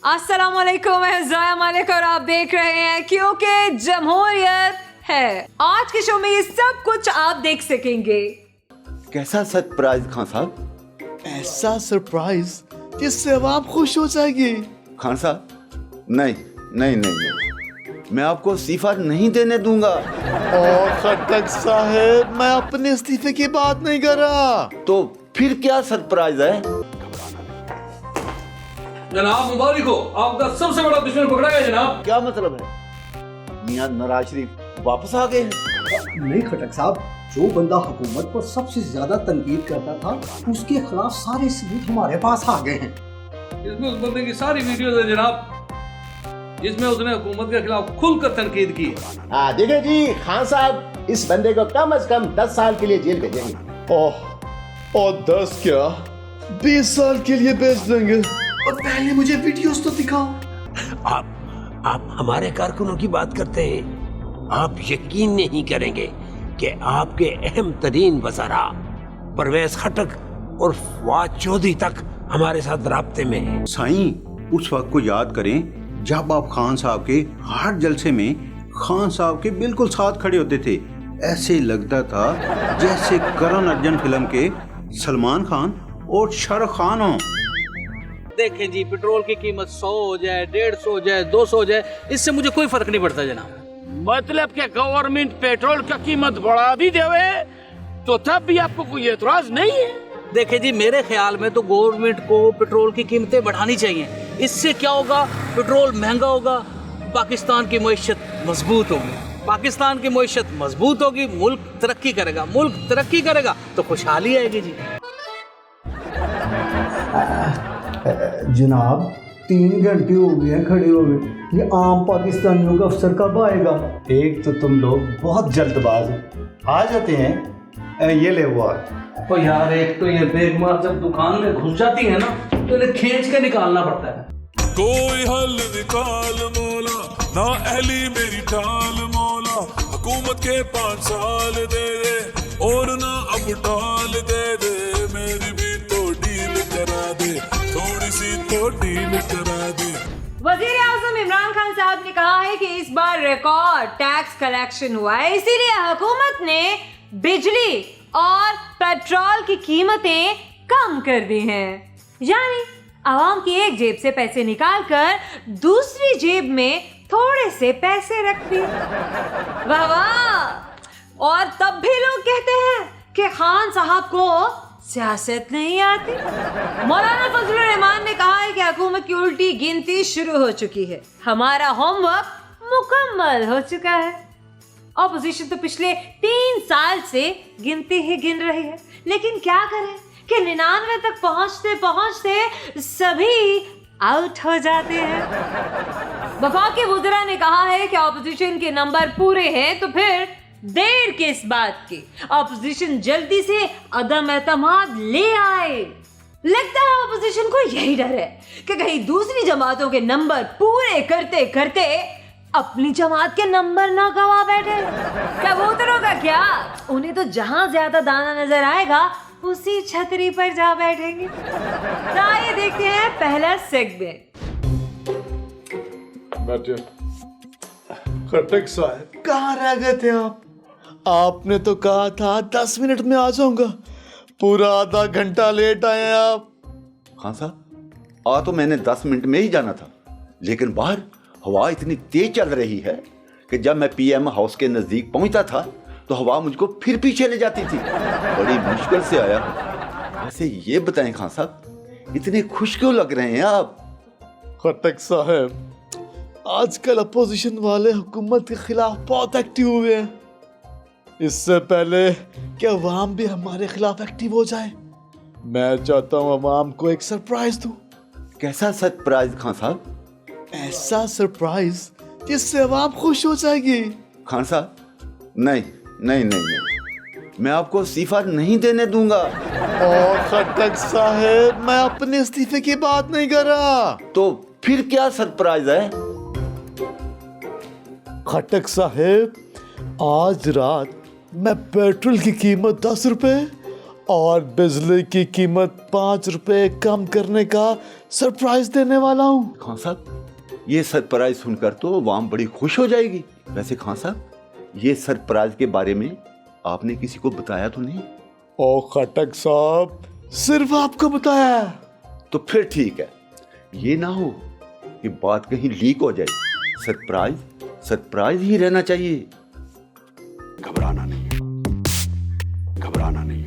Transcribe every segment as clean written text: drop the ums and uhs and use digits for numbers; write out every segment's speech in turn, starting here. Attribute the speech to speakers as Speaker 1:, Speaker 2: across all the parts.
Speaker 1: अस्सलाम वालेकुम, मैं ज़ाया मालिक और आप देख रहे हैं क्योंकि जमहूरियत है। आज के शो में ये सब कुछ आप देख सकेंगे।
Speaker 2: कैसा सरप्राइज खान साहब?
Speaker 3: ऐसा सरप्राइज जिससे आवाम खुश हो जाएगी।
Speaker 2: खान साहब नहीं नहीं नहीं नहीं, मैं आपको इस्तीफा नहीं देने दूंगा।
Speaker 3: और खट्टक साहब, मैं अपने इस्तीफे की बात नहीं कर रहा।
Speaker 2: तो फिर क्या सरप्राइज है?
Speaker 4: जनाब मुबारक हो, आपका सबसे बड़ा दुश्मन पकड़ा गया जनाब।
Speaker 2: क्या मतलब है? मियां नवाज शरीफ वापस आ गए हैं?
Speaker 5: नहीं खटक साहब, जो बंदा हुकूमत पर सबसे ज्यादा तनकीद करता था उसके खिलाफ सारे सबूत हमारे पास आ गए हैं।
Speaker 4: इसमें उस बंदे की सारी वीडियोस है जनाब जिसमें उसने हुकूमत के खिलाफ खुलकर तनकीद की है।
Speaker 6: देखिए जी, खान साहब इस बंदे को कम से कम 10 साल के लिए जेल भेजेंगे।
Speaker 3: और 10 क्या 20 साल के लिए भेज देंगे। और पहले मुझे वीडियोस तो दिखाओ।
Speaker 7: आप हमारे कारकुनों की बात करते हैं। आप यकीन नहीं करेंगे कि आपके अहम तरीन वज़रा परवेज खटक और फवाद चौधरी तक हमारे साथ राब्ते में है।
Speaker 8: साईं, उस वक्त को याद करें जब आप खान साहब के हर जलसे में खान साहब के बिल्कुल साथ खड़े होते थे। ऐसे लगता था जैसे करण अर्जुन फिल्म के सलमान खान और शाहरुख खान हो।
Speaker 4: देखें जी, पेट्रोल की कीमत 100 हो जाए, 150 हो जाए, 200 हो जाए, इससे मुझे कोई फर्क नहीं पड़ता जनाब।
Speaker 7: मतलब कि गवर्नमेंट पेट्रोल का कीमत बढ़ा भी देवे तो तब भी आपको कोई एतराज नहीं है?
Speaker 4: देखें जी, मेरे ख्याल में तो गवर्नमेंट को पेट्रोल की कीमतें बढ़ानी चाहिए। इससे क्या होगा? पेट्रोल महंगा होगा, पाकिस्तान की मईशत मजबूत होगी। पाकिस्तान की मईशत मजबूत होगी, मुल्क तरक्की करेगा। मुल्क तरक्की करेगा तो खुशहाली आएगी जी।
Speaker 5: जनाब 3 घंटे हो गए खड़े हो गए, ये आम पाकिस्तानियों का अफसर कब आएगा?
Speaker 6: एक तो तुम लोग बहुत जल्दबाज हो। आ जाते हैं, ये ले हुआ।
Speaker 4: तो यार, एक तो ये बेगमार जब दुकान में घुस जाती है ना तो इन्हें खींच के निकालना पड़ता है।
Speaker 9: कोई हल निकाल मौला, ना अहली मेरी टाल मौला। हुकूमत के 5 साल दे दे और ना अब टाल दे दे। मेरी भी तो डील करा दे, थोड़ी सी तो डील करा दे।
Speaker 1: वजीर आज़म इमरान खान साहब ने कहा है कि इस बार रिकॉर्ड टैक्स कलेक्शन हुआ है, इसीलिए हुकूमत ने बिजली और पेट्रोल की कीमतें कम कर दी हैं। यानी आवाम की एक जेब से पैसे निकालकर दूसरी जेब में थोड़े से पैसे रख दिए। वाह वाह! और तब भी लोग कहते हैं कि खान साहब को सियासत नहीं आती। मौलाना फजलुर रहमान ने कहा है कि हुकूमत की उल्टी गिनती शुरू हो चुकी है, हमारा होमवर्क मुकम्मल हो चुका है। ऑपोजिशन तो पिछले 3 साल से गिनती ही गिन रही है, लेकिन क्या करें कि 99 तक पहुंचते पहुंचते सभी आउट हो जाते हैं। वफाकी वुज़रा ने कहा है कि ऑपोजिशन के नंबर पूरे हैं, तो फिर देर किस बात की? ऑपोजिशन जल्दी से अदम एतमाद ले आए। लगता है ऑपोजिशन को यही डर है कि कहीं दूसरी जमातों के नंबर पूरे करते करते अपनी जमात के नंबर ना गवा बैठे। कबूतरों का क्या, उन्हें तो जहां ज्यादा दाना नजर आएगा उसी छतरी पर जा बैठेंगे। तो आइए देखते हैं पहला सेगमेंट।
Speaker 3: खट्टक साहब, कहाँ रह गए थे आप? आपने तो कहा था 10 मिनट में आ जाऊंगा, पूरा आधा घंटा लेट आए आप।
Speaker 2: खान साहब, आ तो मैंने 10 मिनट में ही जाना था, लेकिन बाहर हवा इतनी तेज चल रही है कि जब मैं पीएम हाउस के नजदीक पहुंचता था तो हवा मुझको फिर पीछे ले जाती थी। बड़ी मुश्किल से आया। वैसे ये बताएं खान साहब, इतने खुश क्यों लग रहे हैं आप?
Speaker 3: खट्टक साहब, आजकल अपोजिशन वाले हुकूमत के खिलाफ बहुत एक्टिव हुए हैं। इससे पहले कि अवाम भी हमारे खिलाफ एक्टिव हो जाए, मैं चाहता हूँ अवाम को एक सरप्राइज दूं।
Speaker 2: कैसा सरप्राइज खान साहब?
Speaker 3: ऐसा सरप्राइज जिससे अवाम खुश हो जाएगी।
Speaker 2: खान साहब नहीं नहीं नहीं नहीं, मैं आपको इस्तीफा नहीं देने दूंगा।
Speaker 3: और खट्टक साहब, मैं अपने इस्तीफे की बात नहीं कर रहा।
Speaker 2: तो फिर क्या सरप्राइज है?
Speaker 3: खट्टक साहब, आज रात मैं पेट्रोल की कीमत 10 रुपए और बिजली की कीमत 5 रुपए कम करने का सरप्राइज देने वाला हूँ।
Speaker 2: खान साहब, ये सरप्राइज सुनकर तो अवाम बड़ी खुश हो जाएगी। वैसे खान साहब, ये सरप्राइज के बारे में आपने किसी को बताया तो नहीं?
Speaker 3: ओ खटक साहब, सिर्फ आपको बताया है।
Speaker 2: तो फिर ठीक है, ये ना हो कि बात कहीं लीक हो जाए। सरप्राइज सरप्राइज ही रहना चाहिए।
Speaker 6: घबराना नहीं है, घबराना नहीं है।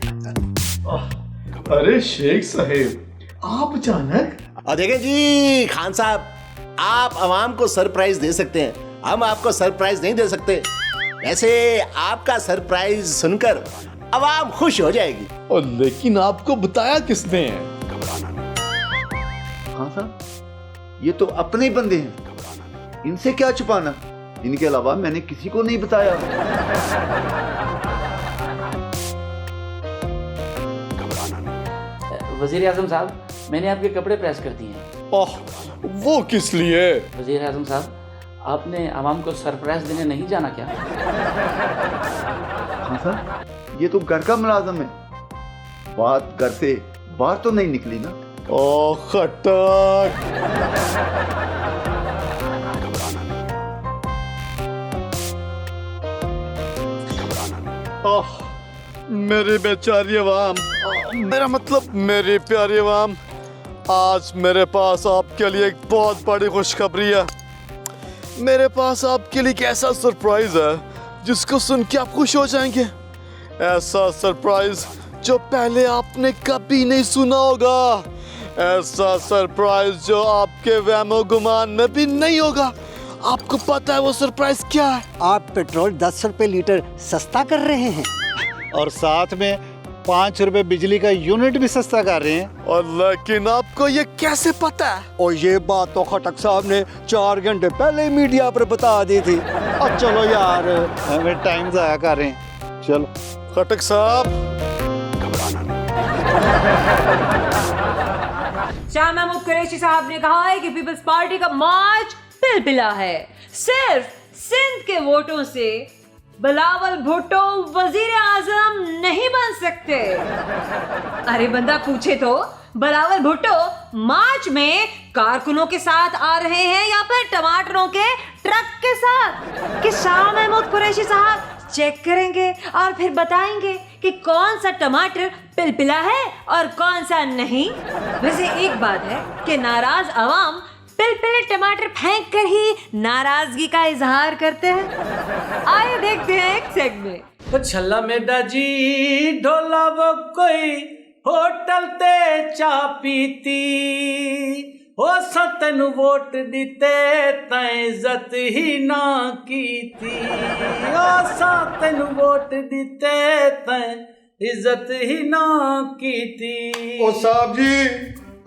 Speaker 3: अरे शेख साहेब, आप अचानक?
Speaker 10: और देखें जी खान साहब, आप आवाम को सरप्राइज दे सकते हैं, हम आपको सरप्राइज नहीं दे सकते। वैसे आपका सरप्राइज सुनकर आवाम खुश हो जाएगी।
Speaker 3: और लेकिन आपको बताया किसने?
Speaker 10: घबराना नहीं।
Speaker 2: खान साहब, ये तो अपने ही बंदे हैं, इनसे क्या छुपाना। इनके अलावा मैंने किसी को नहीं बताया।
Speaker 11: वजीर आजम साहब, मैंने आपके कपड़े प्रेस कर दिए हैं।
Speaker 3: ओह, वो किस लिए?
Speaker 11: वजीर आजम साहब, आपने आवाम को सरप्राइज देने नहीं जाना क्या?
Speaker 2: हाँ सर, ये तो घर का मुलाजम है, बात घर से बाहर तो नहीं निकली ना।
Speaker 3: ओ खटक, ओह मेरी बेचारी अवाम, मेरा मतलब मेरी प्यारी अवाम, आज मेरे पास आपके लिए एक बहुत बड़ी खुशखबरी है। मेरे पास आपके लिए एक ऐसा सरप्राइज है जिसको सुन के आप खुश हो जाएंगे। ऐसा सरप्राइज जो पहले आपने कभी नहीं सुना होगा, ऐसा सरप्राइज जो आपके वहमो गुमान में भी नहीं होगा। आपको पता है वो सरप्राइज क्या है?
Speaker 5: आप पेट्रोल 10 रुपए लीटर सस्ता कर रहे हैं
Speaker 6: और साथ में 5 रुपए बिजली का यूनिट भी सस्ता कर रहे हैं।
Speaker 3: और लेकिन आपको ये कैसे पता है?
Speaker 5: और ये बात तो खटक साहब ने 4 घंटे पहले मीडिया पर बता दी थी।
Speaker 6: और चलो यार, हमें टाइम ज़ाया कर रहे हैं, चलो।
Speaker 3: खटक साहब,
Speaker 1: शाह महमूद कुरैशी साहब ने कहा है कि पीपल्स पार्टी का मार्च पिलपिला है। सिर्फ सिंध के वोटों से बिलावल भुट्टो वजीर आजम नहीं बन सकते। अरे बंदा पूछे तो बिलावल भुट्टो मार्च में कारकुनों के साथ आ रहे हैं या फिर टमाटरों के ट्रक के साथ? कि शाह महमूद कुरैशी साहब चेक करेंगे और फिर बताएंगे कि कौन सा टमाटर पिलपिला है और कौन सा नहीं। वैसे एक बात है कि नाराज अवाम पिलपिले टमाटर फेंक कर ही नाराजगी का इजहार करते हैं। आइए देखते हैं एक सेगमेंट।
Speaker 4: तो छल्ला मेडा जी ढोला वो कोई होटल ते चा पीती हो सतन वोट दीते तैं इज्जत ही ना कीती, ओ सतन वोट दीते तैं इज्जत ही ना कीती।
Speaker 6: ओ साहब जी,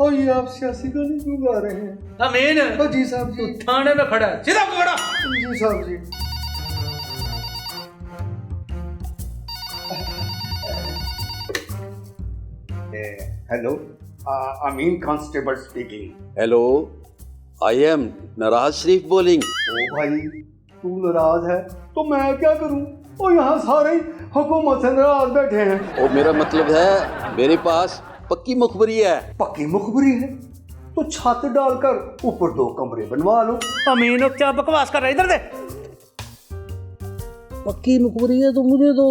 Speaker 6: ओ ये आप सियासी गाने क्यों गा रहे हैं?
Speaker 4: अमीन,
Speaker 6: ओ जी साहब जी,
Speaker 4: थाने में खड़ा है, सीधा खड़ा।
Speaker 6: जी साहब जी। Hello, Amin constable speaking.
Speaker 7: Hello, I am Naraj Sharif bowling.
Speaker 6: ओ भाई, तू नाराज है तो मैं क्या करूं? ओ यहाँ सारे हुकूमत से नाराज बैठे हैं।
Speaker 7: ओ मेरा मतलब है मेरे पास पक्की मुखबरी है।
Speaker 6: पक्की मुखबरी है तो छत डालकर ऊपर 2 कमरे बनवा लो।
Speaker 4: अमीन क्या बकवास कर रहा है, इधर दे।
Speaker 11: पक्की मुखबरी है तो मुझे दो।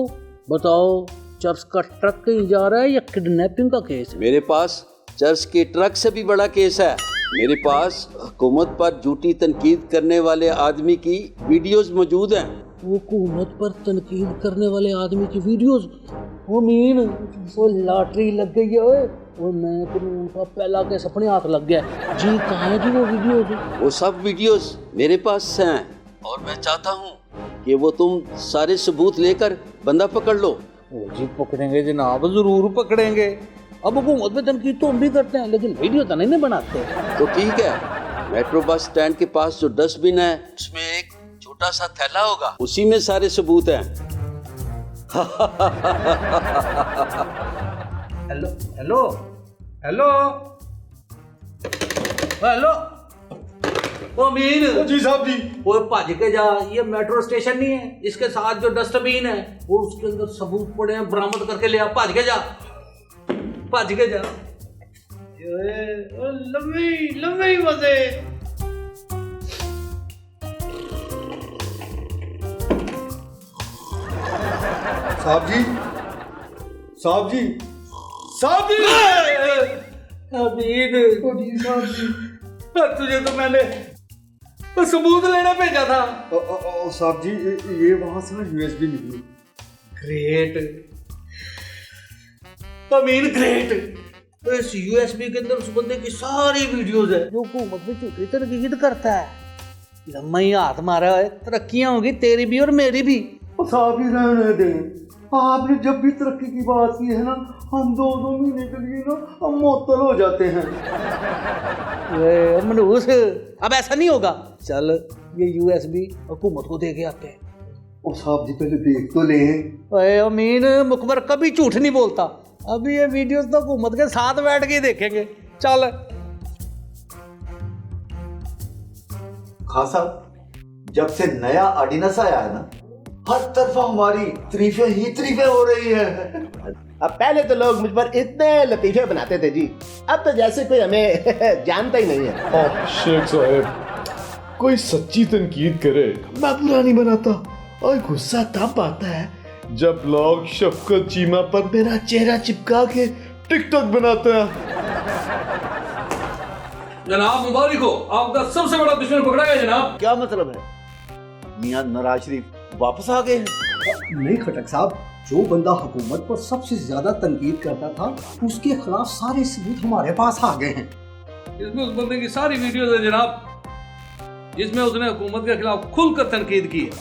Speaker 11: बताओ, चर्च का ट्रक कहीं जा रहा है या किडनैपिंग का केस है?
Speaker 7: मेरे पास चर्च के ट्रक से भी बड़ा केस है। मेरे पास हुकूमत पर झूठी तनकीद करने वाले आदमी की वीडियोस मौजूद हैं।
Speaker 11: हुकूमत पर तनकीद करने वाले आदमी की वीडियोस? वो मीन, वो लॉटरी लग गई है। वो मैं तो उनका पहला केस अपने हाथ लग गया जी। कहाँ है जी वो वीडियोस?
Speaker 7: वो सब वीडियोस मेरे पास हैं और मैं चाहता हूँ कि वो तुम सारे सबूत लेकर बंदा पकड़ लो।
Speaker 11: वो जी पकड़ेंगे जनाब, जरूर पकड़ेंगे। अब हुकूमत पे तनकीद तो हम भी करते हैं, लेकिन वीडियो तो नहीं बनाते।
Speaker 7: तो ठीक है, मेट्रो बस स्टैंड के पास जो डस्टबिन है उसमें एक छोटा सा थैला होगा, उसी में सारे सबूत हैं।
Speaker 4: हेलो हेलो हेलो हेलो, ओ अमीन।
Speaker 6: जी साहब जी।
Speaker 4: वो भज के जा, ये मेट्रो स्टेशन नहीं है, इसके साथ जो डस्टबिन है वो उसके अंदर सबूत पड़े हैं, बरामद करके ले आ, भज के जा। भज के जा लम्बी लम्बी मजे।
Speaker 6: साहब जी, साहब जी, साहब जी।
Speaker 4: अमीन,
Speaker 6: साहब जी,
Speaker 4: तुझे तो मैंने सबूत लेने भेजा था।
Speaker 6: साहब जी, ये वहां से ना यूएसबी निकली।
Speaker 4: ग्रेट अमीन, ग्रेट। इस यूएसबी के अंदर उस बंदे की सारी वीडियोस है जो हुकूमत में झूठी तनकीद करता है। लम्मा ही हाथ मारा है, तरक्कियां होगी तेरी भी और मेरी भी।
Speaker 6: साहब ही रहने दें, आपने जब भी तरक्की की बात की है ना, हम 2-2 महीने के लिए ना हम मुअत्तल हो जाते हैं।
Speaker 4: मनूस, अब ऐसा नहीं होगा। चल ये यूएसबी हुकूमत को दे के आते हैं।
Speaker 6: और साहब जी पहले देख तो लें।
Speaker 4: ओए अमीन, मुखबर कभी झूठ नहीं बोलता। अभी ये वीडियोस तो हुकूमत के साथ बैठ के ही देखेंगे। चल
Speaker 2: खान साहब, जब से नया ऑर्डिनेंस आया है ना, हर तरफ हमारी तारीफें ही तारीफें हो रही है।
Speaker 10: अब पहले तो लोग मुझ पर इतने लतीफे बनाते थे जी, अब तो जैसे कोई हमें जानता ही नहीं है।
Speaker 3: शेख साहब, कोई सच्ची तनकीद करे मैं बुरा नहीं बनाता, और गुस्सा तब आता है जब लोग शफकत चीमा पर मेरा चेहरा चिपका के टिकटॉक बनाते हैं।
Speaker 4: जनाब मुबारक हो, आपका सबसे बड़ा दुश्मन पकड़ा गया जनाब।
Speaker 2: क्या मतलब है? मियां नवाज शरीफ वापस आ गए हैं?
Speaker 5: नहीं खटक साहब, जो बंदा हुकूमत पर सबसे ज्यादा तनकीद करता था उसके खिलाफ सारे सबूत हमारे पास आ गए हैं।
Speaker 4: इसमें उस बंदे की सारी वीडियोस है जनाब, जिसमें उसने हुकूमत के खिलाफ खुलकर तनकीद की है।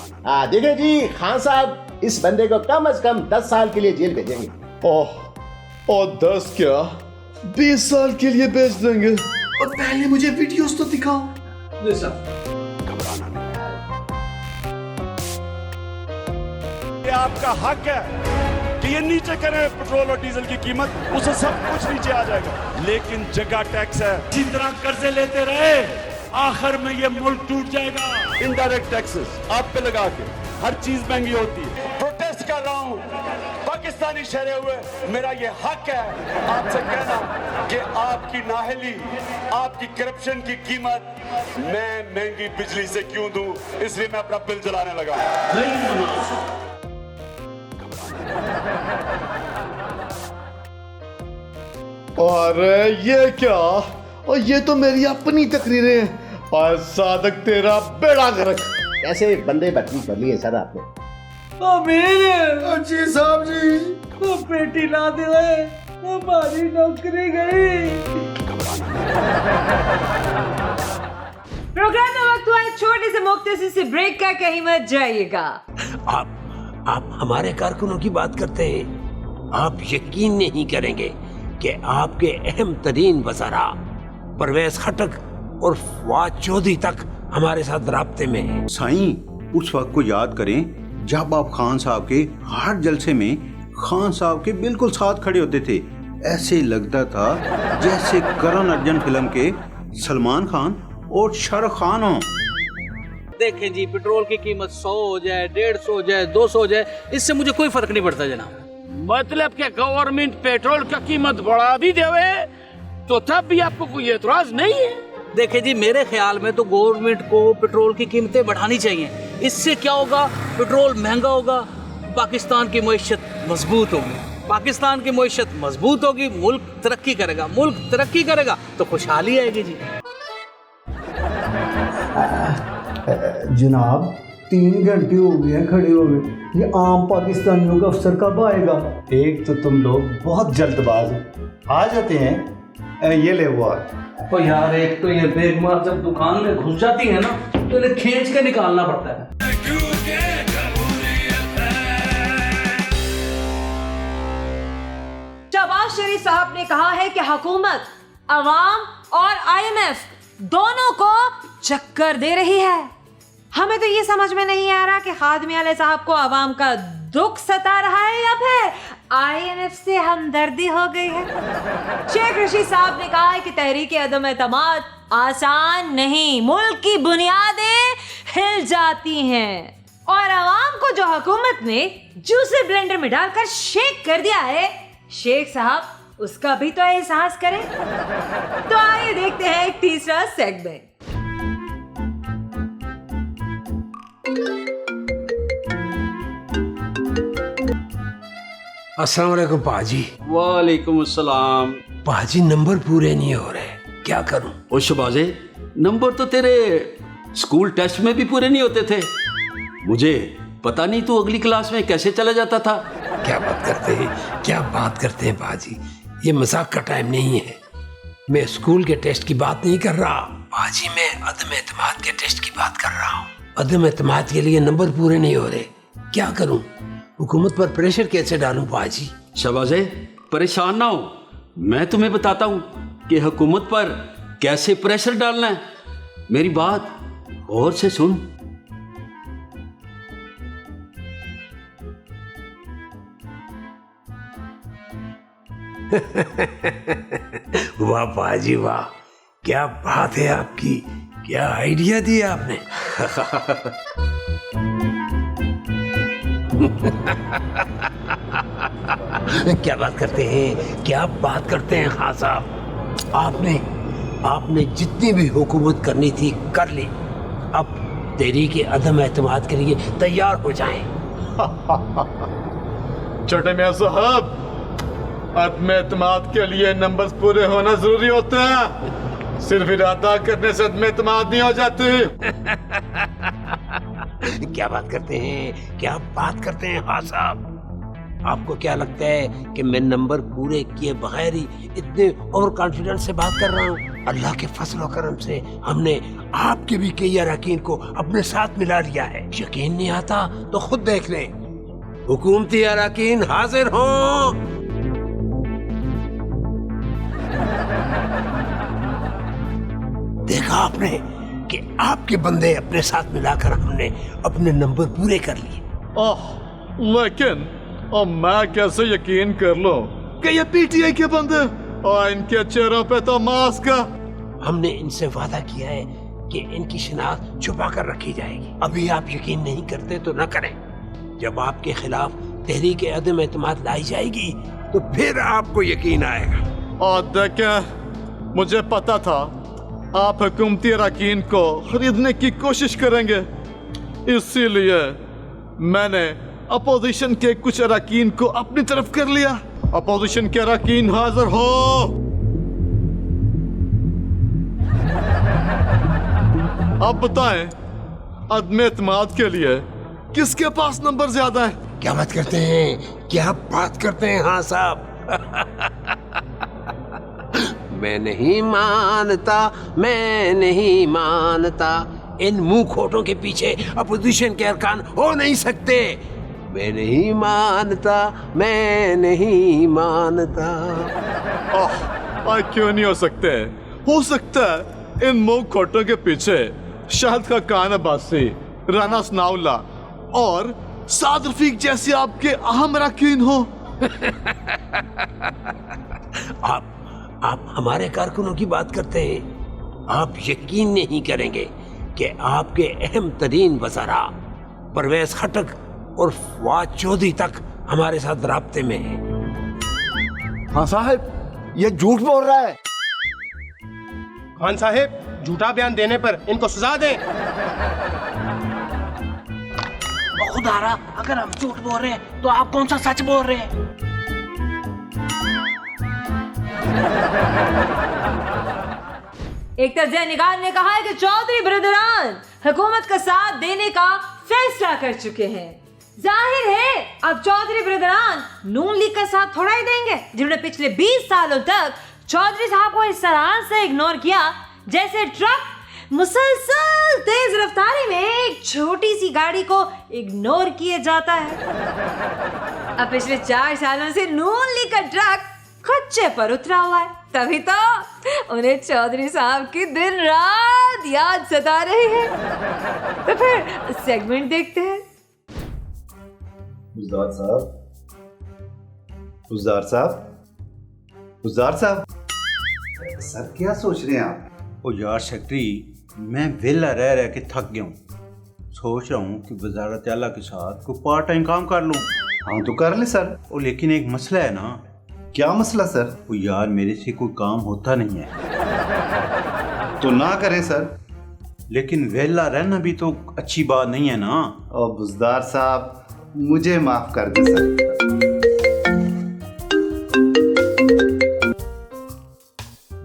Speaker 10: देखिए जी, खान साहब इस बंदे को कम से कम 10 साल के लिए जेल भेजेंगे।
Speaker 3: और 10 क्या 20 साल के लिए भेज देंगे। और पहले मुझे वीडियोस तो दिखाओ।
Speaker 9: ये आपका हक है कि ये नीचे करें पेट्रोल और डीजल की कीमत, उसे सब कुछ नीचे आ जाएगा। लेकिन जगह टैक्स है, जिस तरह कर्जे लेते रहे आखिर में ये मुल्क टूट जाएगा। इनडायरेक्ट टैक्सेस आप पे लगा के हर चीज महंगी होती है। प्रोटेस्ट कर रहा हूँ, पाकिस्तानी शहरे हुए, मेरा ये हक है आपसे कहना कि आपकी नाहली, आपकी करप्शन की कीमत मैं महंगी बिजली से क्यों दूं, इसलिए मैं अपना बिल जलाने लगा।
Speaker 3: और ये क्या, और ये तो मेरी अपनी तकरीरें हैं। और सादक तेरा बेड़ा गर्क।
Speaker 10: ऐसे बंदे बदली कर लिए सर आपने।
Speaker 6: जी साहब जी,
Speaker 4: वो पेटी ला दे, हमारी नौकरी गई।
Speaker 1: प्रोग्राम में वक्त हुआ है छोटे से मुख्तसर से ब्रेक का, कहीं मत जाइएगा।
Speaker 7: आप हमारे कारकुनों की बात करते हैं। आप यकीन नहीं करेंगे कि आपके अहम तरीन वज़रा परवेज खटक और फवाद चौधरी तक हमारे साथ राब्ते में हैं।
Speaker 8: साईं, उस वक्त को याद करें जब आप खान साहब के हर जलसे में खान साहब के बिल्कुल साथ खड़े होते थे। ऐसे लगता था जैसे करण अर्जुन फिल्म के सलमान खान और शाहरुख खान हो।
Speaker 4: देखें जी, पेट्रोल की कीमत 100 हो जाए, 150 हो जाए, 200 हो जाए, इससे मुझे कोई फर्क नहीं पड़ता जनाब।
Speaker 7: मतलब क्या गवर्नमेंट पेट्रोल का कीमत बढ़ा भी देवे तो तब भी आपको कोई एतराज नहीं है?
Speaker 4: देखिए जी, मेरे ख्याल में तो गवर्नमेंट को पेट्रोल की कीमतें बढ़ानी चाहिए। इससे क्या होगा, पेट्रोल महंगा होगा, पाकिस्तान की मईशत मजबूत होगी। पाकिस्तान की मईशत मजबूत होगी, मुल्क तरक्की करेगा। मुल्क तरक्की करेगा तो खुशहाली आएगी जी।
Speaker 6: जनाब 3 घंटे हो गए हैं खड़े हो गए, ये आम पाकिस्तानियों का अफसर कब आएगा?
Speaker 12: एक तो तुम लोग बहुत जल्दबाज हो, आ जाते हैं। ये ले हुआ।
Speaker 4: तो यार, एक तो ये बेगमार जब दुकान में घुस जाती है ना तो इन्हें खींच के निकालना पड़ता है।
Speaker 1: शहबाज शरीफ साहब ने कहा है कि हुकूमत अवाम और IMF दोनों को चक्कर दे रही है। हमें तो ये समझ में नहीं आ रहा कि खादिम आले साहब को अवाम का दुख सता रहा है या फिर IMF से हमदर्दी हो गई है। शेख रशीद साहब ने कहा है कि तहरीक अदम एतमाद आसान नहीं, मुल्क की बुनियादें हिल जाती हैं और अवाम को जो हुकूमत ने जूसर ब्लेंडर में डालकर शेक कर दिया है, शेख साहब उसका भी तो एहसास करें। तो आइए देखते हैं एक तीसरा सेगमेंट।
Speaker 7: अस्सलाम वालेकुम पाजी।
Speaker 13: वालेकुम अस्सलाम।
Speaker 7: पाजी नंबर पूरे नहीं हो रहे, क्या करूं?
Speaker 13: ओ शबाजे, नंबर तो तेरे स्कूल टेस्ट में भी पूरे नहीं होते थे। मुझे पता नहीं तू अगली क्लास में कैसे चला जाता था।
Speaker 7: क्या बात करते हैं, क्या बात करते हैं पाजी, ये मजाक का टाइम नहीं है। मैं स्कूल के टेस्ट की बात नहीं कर रहा पाजी, मैं अदम एतमाद के टेस्ट की बात कर रहा हूँ। अदम एतमाद के लिए नंबर पूरे नहीं हो रहे, क्या करूं? हुकूमत पर प्रेशर कैसे डालूं पाजी?
Speaker 13: शबाजे, परेशान ना हो, मैं तुम्हें बताता हूँ कि हुकूमत पर कैसे प्रेशर डालना है। मेरी बात और से सुन।
Speaker 7: वाह पाजी वाह, क्या बात है आपकी, क्या आइडिया दिया आपने। क्या बात करते हैं, क्या बात करते हैं खान साहब। आपने जितनी भी हुकूमत करनी थी कर ली, अब तहरीक अदम एतमाद के लिए तैयार हो जाएं।
Speaker 3: छोटे मियां साहब, अदम एतमाद के लिए नंबर्स पूरे होना जरूरी होता है, सिर्फ इरादा करने से अदम एतमाद नहीं हो जाती।
Speaker 7: क्या बात करते हैं, क्या बात करते हैं खान साहब। आपको क्या लगता है कि मैं नंबर पूरे किए बगैर ही इतने ओवर कॉन्फिडेंस से बात कर रहा हूँ? अल्लाह के फजल और करम से हमने आपके भी कई अरकान को अपने साथ मिला लिया है। यकीन नहीं आता तो खुद देख लें, हुकूमती अरकान हाजिर हों। देखा आपने कि आपके बंदे अपने साथ मिलाकर हमने अपने नंबर पूरे कर लिए।
Speaker 3: लेकिन और मैं कैसे यकीन कर लूं कि ये पीटीआई के बंदे और इनके चेहरों पे तो मास्क है।
Speaker 7: हमने इनसे वादा किया है कि इनकी शिनाख्त छुपा कर रखी जाएगी। अभी आप यकीन नहीं करते तो न करें, जब आपके खिलाफ तहरीक अदम एतमाद लाई जाएगी तो फिर आपको यकीन आएगा।
Speaker 3: और देखें, मुझे पता था आप हुकूमती अरकान को खरीदने की कोशिश करेंगे, इसीलिए मैंने अपोजिशन के कुछ अरकान को अपनी तरफ कर लिया। अपोजिशन के अरकान हाजिर हो। अब बताएं, अदम एतमाद के लिए किसके पास नंबर ज्यादा है?
Speaker 7: क्या बात करते हैं, क्या बात करते हैं हाँ साहब। मैं नहीं मानता, मैं नहीं मानता, इन मुंह खोटों के पीछे अपोजिशन के अरकान हो नहीं सकते। मैं नहीं मानता, मैं नहीं मानता।
Speaker 3: क्यों नहीं हो सकते? हो सकता है इन मुंह खोटों के पीछे शाहिद का कान अब्बासी, राना सनाउल्लाह और साद रफीक जैसे आपके अहम अरकान हो।
Speaker 7: आप हमारे कारकुनों की बात करते हैं। आप यकीन नहीं करेंगे कि आपके अहम तरीन वज़रा परवेज खटक और फवाद चौधरी तक हमारे साथ राब्ते में हैं।
Speaker 6: हाँ साहब, ये झूठ बोल रहा है।
Speaker 10: खान साहब, झूठा बयान देने पर इनको सजा दें।
Speaker 11: खुदारा, अगर हम झूठ बोल रहे हैं तो आप कौन सा सच बोल रहे हैं?
Speaker 1: एक तर्जुमा निगार ने कहा है कि चौधरी ब्रदरान हुकूमत का साथ देने का फैसला कर चुके हैं। जाहिर है अब चौधरी ब्रदरान नून लीग का साथ थोड़ा ही देंगे, जिन्होंने पिछले 20 सालों तक चौधरी साहब को इस तरह से इग्नोर किया जैसे ट्रक मुसलसल तेज रफ्तारी में एक छोटी सी गाड़ी को इग्नोर किए जाता है। अब पिछले 4 सालों से नून लीग का ट्रक खच्चे पर उतरा हुआ है, तभी तो उन्हें चौधरी साहब की दिन रात याद सता रही है। तो फिर सेगमेंट देखते हैं।
Speaker 12: गुलजार साहब, गुलजार साहब, गुलजार साहब, सर क्या सोच रहे हैं आप?
Speaker 8: ओ यार सेक्रेटरी, मैं वेला रह रह के थक गया हूँ। सोच रहा हूँ कि वजारत आला के साथ कोई पार्ट टाइम काम कर लूँ।
Speaker 12: हाँ तो कर ले सर।
Speaker 8: ओ लेकिन एक मसला है ना,
Speaker 12: क्या मसला सर?
Speaker 8: वो यार मेरे से कोई काम होता नहीं है।
Speaker 12: तो ना करें सर।
Speaker 8: लेकिन वेला रहना भी तो अच्छी बात नहीं है ना।
Speaker 12: और बुजदार साहब, मुझे माफ कर दे सर।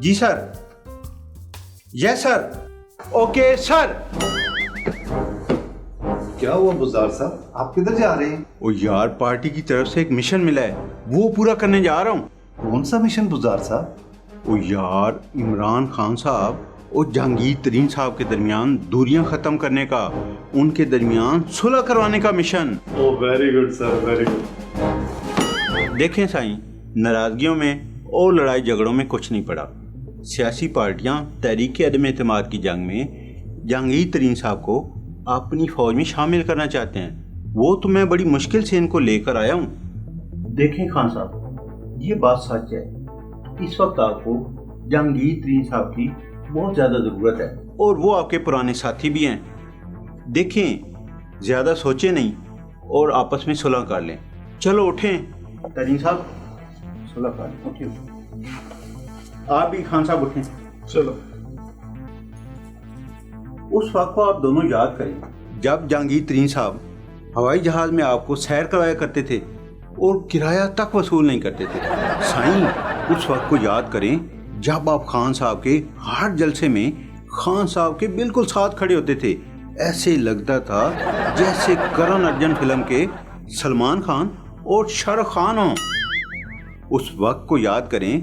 Speaker 8: जी sir. Yes sir. Okay sir.
Speaker 12: क्या हुआ बुजदार साहब, आप किधर जा रहे हैं?
Speaker 8: ओ यार पार्टी की तरफ से एक मिशन मिला है, वो पूरा करने जा रहा हूँ।
Speaker 12: कौन सा मिशन बुजदार साहब?
Speaker 8: ओ यार इमरान खान साहब और जहांगीर तरीन साहब के दरमियान दूरियां खत्म करने का, उनके दरमियान सुलह करवाने का mission.
Speaker 12: Oh very good sir, very good.
Speaker 8: देखें साईं, नाराजगियों में और लड़ाई झगड़ों में कुछ नहीं पड़ा। सियासी पार्टियां तहरीक अदम एतमाद की जंग में जहांगीर तरीन साहब को अपनी फौज में शामिल करना चाहते हैं। वो तो मैं बड़ी मुश्किल से इनको लेकर आया हूँ। देखें खान साहब, ये बात सच है, इस वक्त आपको जहांगीर तरीन साहब की बहुत ज़्यादा ज़रूरत है और वो आपके पुराने साथी भी हैं। देखें, ज़्यादा सोचें नहीं और आपस में सुलह कर लें। चलो उठें तरीन साहब, सुलह कर लें। उठिए, आप भी खान साहब उठें।
Speaker 12: चलो।
Speaker 8: उस वक्त को आप दोनों याद करें जब जहांगीर तरीन साहब हवाई जहाज में आपको सैर करवाया करते थे और किराया तक वसूल नहीं करते थे। साईं, उस वक्त को याद करें जब आप खान साहब के हर जलसे में खान साहब के बिल्कुल साथ खड़े होते थे। ऐसे लगता था जैसे करण अर्जुन फिल्म के सलमान खान और शाहरुख खान हों। उस वक्त को याद करें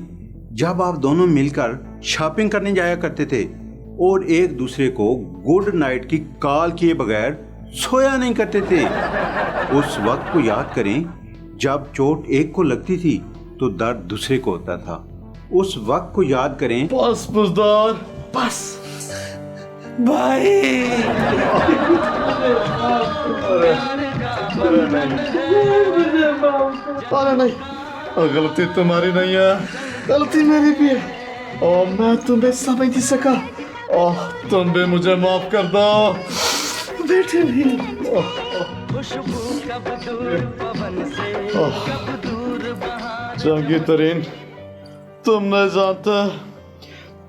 Speaker 8: जब आप दोनों मिलकर शॉपिंग करने जाया करते थे और एक दूसरे को गुड नाइट की कॉल किए बगैर सोया नहीं करते थे। उस वक्त को याद करें जब चोट एक को लगती थी तो दर्द दूसरे को होता था। उस वक्त को याद करें।
Speaker 3: बस बुजदार, बस भाई। अरे नहीं, गलती तुम्हारी नहीं है, गलती मेरी भी है और मैं तुम्हें समझ नहीं सका और तुम भी मुझे माफ कर दो। बेटे भी जहांगीर तरीन, तुम नहीं जानते,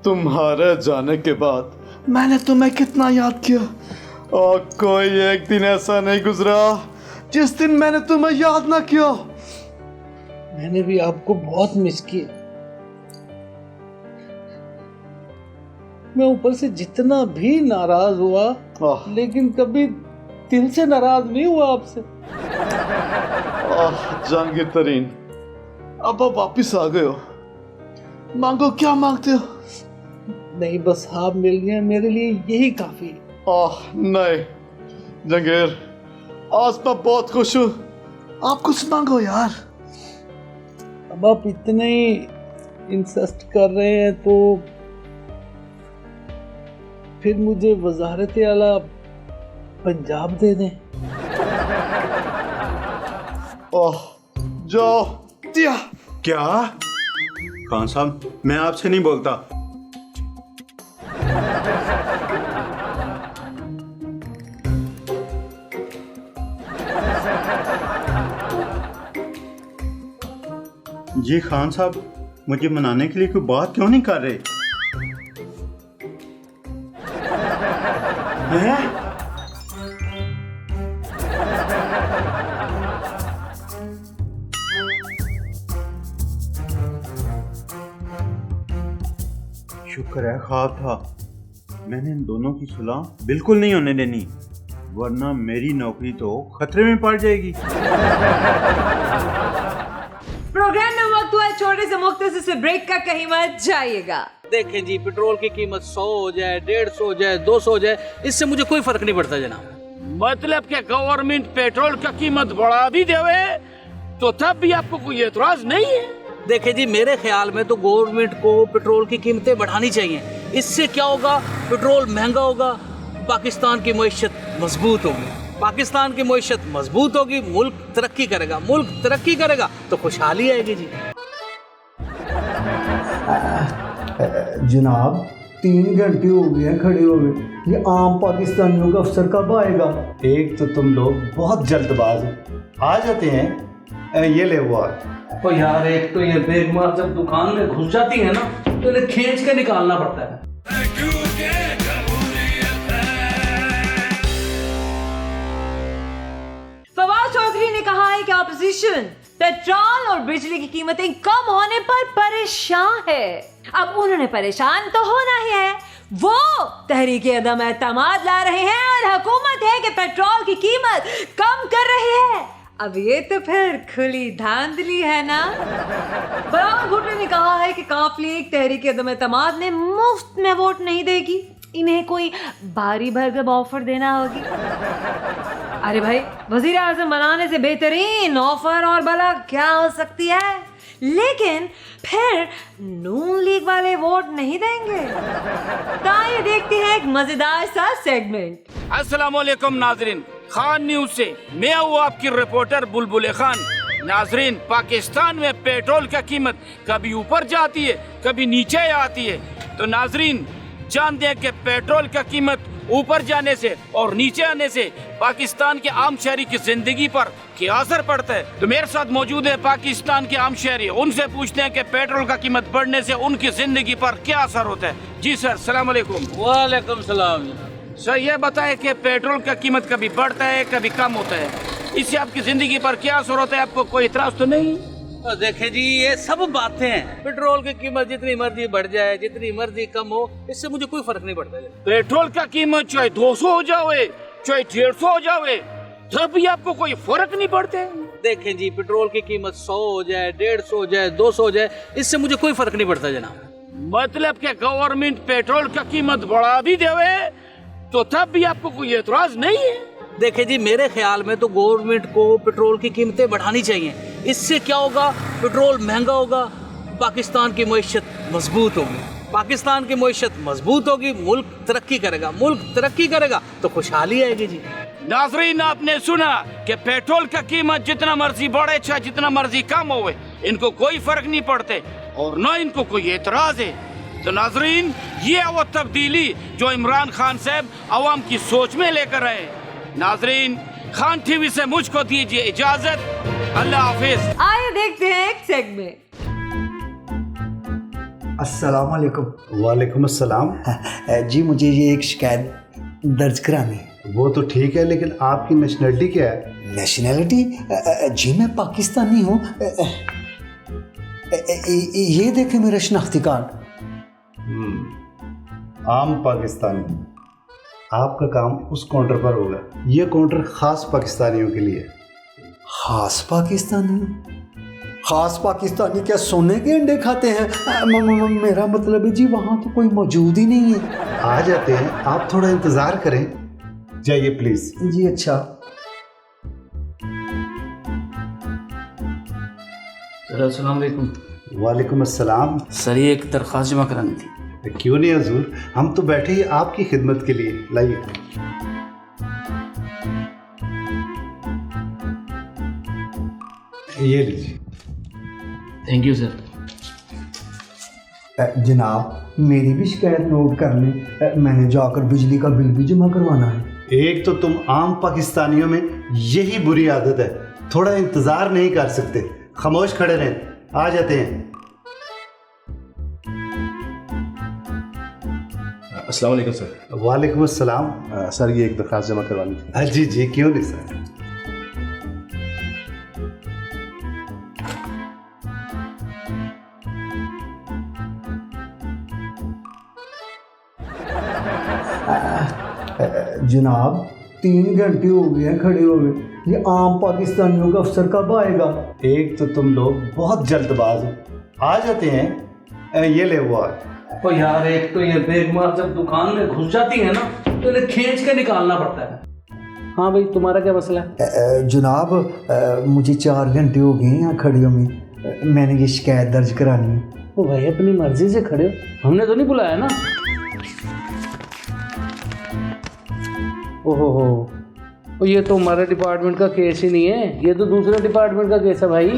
Speaker 3: तुम्हारे जाने के बाद मैंने तुम्हें कितना याद किया और कोई एक दिन ऐसा नहीं गुजरा जिस दिन मैंने तुम्हें याद ना किया।
Speaker 11: मैंने भी आपको बहुत मिस किया। मैं ऊपर से जितना भी नाराज हुआ लेकिन कभी दिल से नाराज नहीं हुआ आपसे।
Speaker 3: जहांगीर तरीन, अब आप वापिस आ गए हो, मांगो क्या मांगते हो?
Speaker 11: नहीं, बस आप मिल गए, मेरे लिए यही काफी।
Speaker 3: नहीं जहांगीर, आज मैं बहुत खुश हूँ, आप कुछ मांगो यार।
Speaker 11: अब आप इतने ही इंसिस्ट कर रहे हैं तो फिर मुझे वजारत आला पंजाब दे दें।
Speaker 3: जो दिया।
Speaker 8: क्या खान साहब, मैं आपसे नहीं बोलता। जी खान साहब, मुझे मनाने के लिए कोई बात क्यों नहीं कर रहे? हैं? शुक्र है ख्वाब था, मैंने इन दोनों की सुलह बिल्कुल नहीं होने देनी, वरना मेरी नौकरी तो खतरे में पड़ जाएगी।
Speaker 1: प्रोग्राम में वक्त हुआ छोटे से मुख्तसर से ब्रेक का, कहीं मत जाइएगा।
Speaker 4: देखें जी, पेट्रोल की कीमत 100 हो जाए, 150 हो जाए, 200 हो जाए, इससे मुझे कोई फर्क नहीं पड़ता जनाब।
Speaker 7: मतलब क्या गवर्नमेंट पेट्रोल का कीमत बढ़ा भी देवे तो तब भी आपको कोई एतराज नहीं है?
Speaker 4: देखें जी, मेरे ख्याल में तो गवर्नमेंट को पेट्रोल की कीमतें बढ़ानी चाहिए। इससे क्या होगा, पेट्रोल महंगा होगा, पाकिस्तान की मईशत मजबूत होगी। पाकिस्तान की मईशत मजबूत होगी, मुल्क तरक्की करेगा। मुल्क तरक्की करेगा तो खुशहाली आएगी जी।
Speaker 5: जनाब 3 घंटे हो गए हैं खड़े हो गए, ये आम पाकिस्तानियों का अफसर कब आएगा?
Speaker 12: एक तो तुम लोग बहुत जल्दबाज हो, आ जाते हैं, ये ले हुआ।
Speaker 11: तो यार एक तो ये बेगमार जब दुकान में घुस जाती है ना तो इन्हें खींच के निकालना पड़ता है।
Speaker 1: फवाद चौधरी ने कहा है कि ऑपोजिशन पेट्रोल और बिजली की कीमतें कम होने पर परेशान है। अब उन्होंने परेशान तो होना ही है, वो तहरीक अदम एतमाद ला रहे हैं और हुकूमत है कि पेट्रोल की कीमत कम कर रही है। अब ये तो फिर खुली धांधली है ना। बिलावल भुट्टो ने कहा है कि काफ लीग तहरीक अदम एतमाद ने मुफ्त में वोट नहीं देगी, इन्हें कोई भारी भरकम ऑफर देना होगी। अरे भाई, वजीर आजम बनाने से बेहतरीन ऑफर और भला क्या हो सकती है? लेकिन फिर नून लीग वाले वोट नहीं देंगे। तो आइए देखते हैं एक मजेदार सा सेगमेंट।
Speaker 14: अस्सलामुअलैकुम नाजरीन, खान न्यूज से मैं हूँ आपकी रिपोर्टर बुलबुल खान। नाजरीन, पाकिस्तान में पेट्रोल की कीमत कभी ऊपर जाती है कभी नीचे आती है। तो नाजरीन जानते हैं कि पेट्रोल की कीमत ऊपर जाने से और नीचे आने से पाकिस्तान के आम शहरी की जिंदगी पर क्या असर पड़ता है। तो मेरे साथ मौजूद है पाकिस्तान के आम शहरी, उनसे पूछते हैं कि पेट्रोल का कीमत बढ़ने से उनकी जिंदगी पर क्या असर होता है। जी सर, सलाम अलैकुम।
Speaker 4: वालेकुम सलाम।
Speaker 14: सर ये बताएं कि पेट्रोल का कीमत कभी बढ़ता है कभी कम होता है, इससे आपकी जिंदगी पर क्या असर होता है? आपको कोई इतराज तो नहीं?
Speaker 4: तो देखें जी, ये सब बातें हैं। पेट्रोल की कीमत जितनी मर्जी बढ़ जाए जितनी मर्जी कम हो, इससे मुझे कोई फर्क नहीं पड़ता।
Speaker 14: पेट्रोल का कीमत चाहे 200 हो जाए चाहे 150 हो जाए, तब भी आपको कोई फर्क नहीं पड़ते?
Speaker 4: देखें जी, पेट्रोल की कीमत 100 हो जाए 150 हो जाए 200 हो जाए, इससे मुझे कोई फर्क नहीं पड़ता जनाब।
Speaker 14: मतलब कि गवर्नमेंट पेट्रोल का कीमत बढ़ा भी देवे तो तब भी आपको कोई एतराज नहीं है?
Speaker 4: देखें जी, मेरे ख्याल में तो गवर्नमेंट को पेट्रोल की कीमतें बढ़ानी चाहिए। इससे क्या होगा? पेट्रोल महंगा होगा, पाकिस्तान की मईशत मजबूत होगी। पाकिस्तान की मईशत मजबूत होगी, मुल्क तरक्की करेगा। मुल्क तरक्की करेगा तो खुशहाली आएगी जी।
Speaker 14: नाजरीन, आपने सुना कि पेट्रोल का कीमत जितना मर्जी बढ़े चाहे जितना मर्जी कम हो, इनको कोई फर्क नहीं पड़ते और न इनको कोई एतराज है। तो नाजरीन, ये वो तब्दीली जो इमरान खान साहब अवाम की सोच में लेकर आए। नाजरीन, खान टीवी से मुझको दीजिए इजाजत। अल्लाह हाफिज।
Speaker 1: आइए देखते हैं एक सेगमेंट।
Speaker 5: अस्सलाम वालेकुम।
Speaker 12: वालेकुम अस्सलाम।
Speaker 5: जी, मुझे ये एक शिकायत दर्ज करानी है।
Speaker 12: वो तो ठीक है, लेकिन आपकी नेशनलिटी क्या है?
Speaker 5: नेशनलिटी? जी मैं पाकिस्तानी हूँ। ये देखें मेरा शनाख्ती कार्ड।
Speaker 12: आम पाकिस्तानी। आपका काम उस काउंटर पर होगा, ये काउंटर खास पाकिस्तानियों के लिए।
Speaker 5: खास पाकिस्तानी? खास पाकिस्तानी क्या सोने के अंडे खाते हैं? मेरा मतलब है जी, वहाँ तो कोई मौजूद ही नहीं है।
Speaker 12: आ जाते हैं, आप थोड़ा इंतजार करें। जाइए प्लीज।
Speaker 5: जी अच्छा।
Speaker 11: अस्सलाम वालेकुम।
Speaker 12: वालेकुम अस्सलाम।
Speaker 11: सर, ये एक दरख्वास्त जमा करानी थी।
Speaker 12: क्यों नहीं हजूर, हम तो बैठे ही आपकी खिदमत के लिए। लाइए। ये लीजिए।
Speaker 11: Thank you sir.
Speaker 5: जनाब, मेरी भी शिकायत नोट कर लें। मैंने जाकर बिजली का बिल भी जमा करवाना है।
Speaker 12: एक तो तुम आम पाकिस्तानियों में यही बुरी आदत है, थोड़ा इंतजार नहीं कर सकते, खामोश खड़े रहें। आ जाते हैं।
Speaker 15: अस्सलाम वालेकुम सर।
Speaker 12: वालेकुम अस्सलाम।
Speaker 15: सर, ये एक दरख्वास्त जमा करवानी थी।
Speaker 12: जी जी, क्यों नहीं सर।
Speaker 5: जनाब, 3 घंटे हो गए हैं खड़े हो गए। ये आम पाकिस्तानियों का अफसर कब आएगा?
Speaker 12: एक तो तुम लोग बहुत जल्दबाज हो। आ जाते हैं। ये ले हुआ।
Speaker 11: तो यार, एक तो ये बेगमार जब दुकान में घुस जाती है ना तो इन्हें खींच के निकालना पड़ता है। हाँ भाई, तुम्हारा क्या मसला है?
Speaker 5: जनाब, मुझे 4 घंटे हो गए यहाँ खड़े हुए। मैंने ये शिकायत दर्ज करानी है।
Speaker 11: तो भाई, अपनी मर्जी से खड़े हो, हमने तो नहीं बुलाया ना। ओहो, ये तो हमारे डिपार्टमेंट का केस ही नहीं है, ये तो दूसरे डिपार्टमेंट का केस है भाई।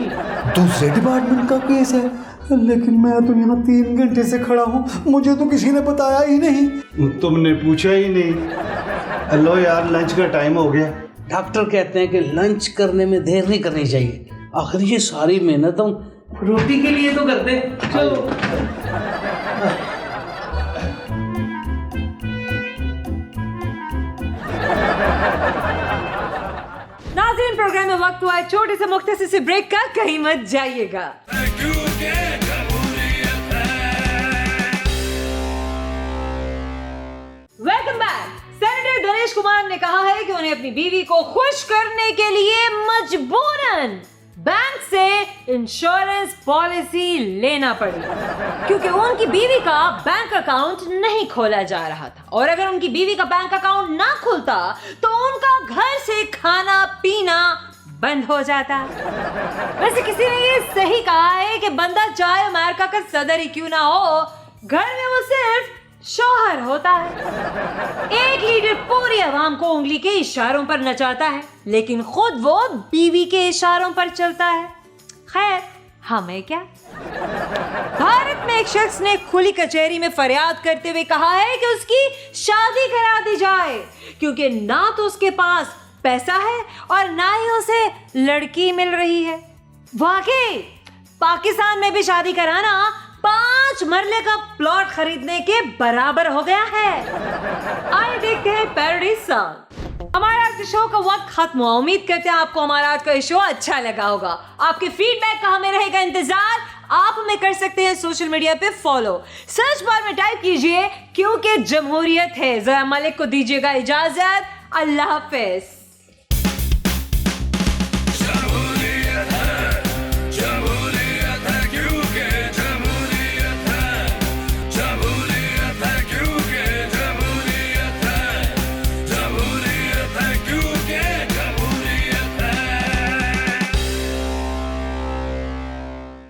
Speaker 5: दूसरे डिपार्टमेंट का केस है? लेकिन मैं तो यहाँ 3 घंटे से खड़ा हूँ, मुझे तो किसी ने बताया ही नहीं।
Speaker 12: तुमने पूछा ही नहीं। लो यार, लंच का टाइम हो गया।
Speaker 11: डॉक्टर कहते हैं कि लंच करने में देर नहीं करनी चाहिए, आखिर ये सारी मेहनत हम रोटी के लिए तो करते। चलो
Speaker 1: नाज़रीन, प्रोग्राम में वक्त हुआ है छोटे से मुख्तसर से ब्रेक का, कहीं मत जाइएगा। Welcome back. Senator Ganesh Kumar ने कहा है कि उन्हें अपनी बीवी को खुश करने के लिए मजबूरन बैंक से इंश्योरेंस पॉलिसी लेना पड़ी, क्योंकि उनकी बीवी का बैंक अकाउंट नहीं खोला जा रहा था, और अगर उनकी बीवी का बैंक अकाउंट ना खुलता तो उनका घर से खाना पीना बंद हो जाता। वैसे किसी ने ये सही कहा है कि बंदा चाहे अमेरिका का सदर ही क्यों ना हो, घर में वो सिर्फ शौहर होता है। एक लीडर पूरी आवाम को उंगली के इशारों पर नचाता है, लेकिन खुद वो बीवी के इशारों पर चलता है। खैर, हमें क्या। भारत में एक शख्स ने खुली कचहरी में फरियाद करते हुए कहा है कि उसकी शादी करा दी जाए, क्योंकि ना तो उसके पास पैसा है और ना ही उसे लड़की मिल रही है। वाकई पाकिस्तान में भी शादी कराना 5 मरले का प्लॉट खरीदने के बराबर हो गया है। आइए देखते हैं पैरोडी सॉन्ग। हमारा आज के शो का वक्त खत्म हुआ। उम्मीद करते हैं आपको हमारा आज का शो अच्छा लगा होगा। आपके फीडबैक का हमें रहेगा इंतजार। आप हमें कर सकते हैं सोशल मीडिया पे फॉलो। सर्च बार में टाइप कीजिए क्योंकि जमहूरियत है। ज़रा मलिक को दीजिएगा इजाजत। अल्लाह हाफिज।